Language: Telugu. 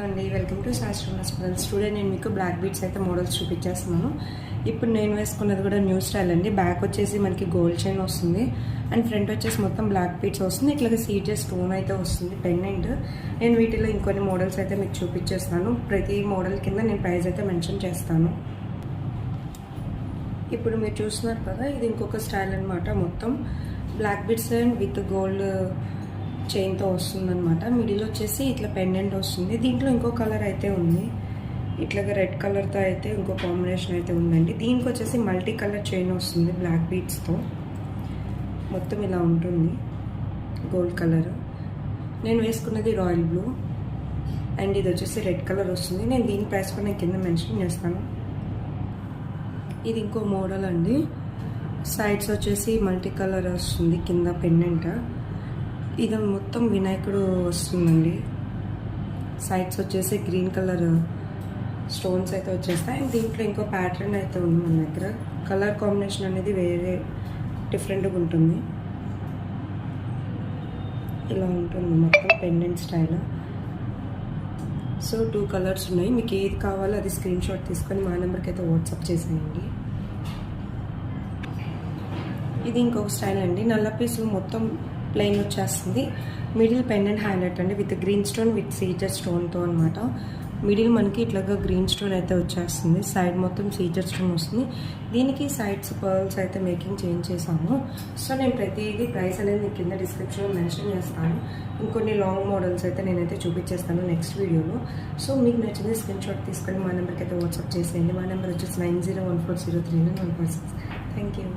హలో అండి, వెల్కమ్ టు శాస్త్రం హాస్పిటల్స్. టుడే నేను మీకు బ్లాక్ బీడ్స్ అయితే మోడల్స్ చూపించేస్తున్నాను. ఇప్పుడు నేను వేసుకున్నది కూడా న్యూ స్టైల్ అండి. బ్యాక్ వచ్చేసి మనకి గోల్డ్ చైన్ వస్తుంది అండ్ ఫ్రంట్ వచ్చేసి మొత్తం బ్లాక్ బీడ్స్ వస్తుంది. ఇట్లాగే సీజర్ స్టోన్ అయితే వస్తుంది పెండెంట్. నేను వీటిలో ఇంకొన్ని మోడల్స్ అయితే మీకు చూపించేస్తాను. ప్రతి మోడల్ కింద నేను ప్రైస్ అయితే మెన్షన్ చేస్తాను. ఇప్పుడు మీరు చూస్తున్నారు కదా, ఇది ఇంకొక స్టైల్ అనమాట. మొత్తం black beads and with gold చైన్తో వస్తుందన్నమాట. మిడిల్ వచ్చేసి ఇట్లా పెండెంట్ వస్తుంది. దీంట్లో ఇంకో కలర్ అయితే ఉంది, ఇట్లాగా రెడ్ కలర్తో అయితే ఇంకో కాంబినేషన్ అయితే ఉందండి. దీనికి వచ్చేసి మల్టీ కలర్ చైన్ వస్తుంది బ్లాక్ బీడ్స్తో. మొత్తం ఇలా ఉంటుంది గోల్డ్ కలర్. నేను వేసుకున్నది రాయల్ బ్లూ అండ్ ఇది వచ్చేసి రెడ్ కలర్ వస్తుంది. నేను దీని ప్రైస్ కూడా నేను కింద మెన్షన్ చేస్తాను. ఇది ఇంకో మోడల్ అండి. సైడ్స్ వచ్చేసి మల్టీ కలర్ వస్తుంది, కింద పెండెంట్. ఇది మొత్తం వినాయకుడు వస్తుందండి. సైడ్స్ వచ్చేసి గ్రీన్ కలర్ స్టోన్స్ అయితే వచ్చేస్తాయి. అండ్ దీంట్లో ఇంకో ప్యాటర్న్ అయితే ఉంది మన దగ్గర. కలర్ కాంబినేషన్ అనేది వేరే డిఫరెంట్గా ఉంటుంది. ఇలా ఉంటుంది మొత్తం పెండెంట్ స్టైల్. సో 2 కలర్స్ ఉన్నాయి. మీకు ఏది కావాలో అది స్క్రీన్ షాట్ తీసుకొని మా నెంబర్కి అయితే వాట్సాప్ చేసేయండి. ఇది ఇంకొక స్టైల్ అండి. నల్ల పీసులు మొత్తం ప్లెయిన్ వచ్చేస్తుంది. మిడిల్ పెండెంట్ హైలైట్ అండి విత్ గ్రీన్ స్టోన్ విత్ సీజర్ స్టోన్తో అనమాట. మిడిల్ మనకి ఇట్లాగా గ్రీన్ స్టోన్ అయితే వచ్చేస్తుంది. సైడ్ మొత్తం సీజర్ స్టోన్ వస్తుంది. దీనికి సైడ్స్ పర్ల్స్ అయితే మేకింగ్ చేంజ్ చేసాము. సో నేను ప్రతిదీ ప్రైస్ అనేది మీకు కింద డిస్క్రిప్షన్లో మెన్షన్ చేస్తాను. ఇంకొన్ని లాంగ్ మోడల్స్ అయితే నేనైతే చూపించేస్తాను నెక్స్ట్ వీడియోలో. సో మీకు నచ్చింది స్క్రీన్ షాట్ తీసుకొని మా నెంబర్కి అయితే వాట్సాప్ చేసేయండి. మా నెంబర్ వచ్చేసి 9014039146. Thank you.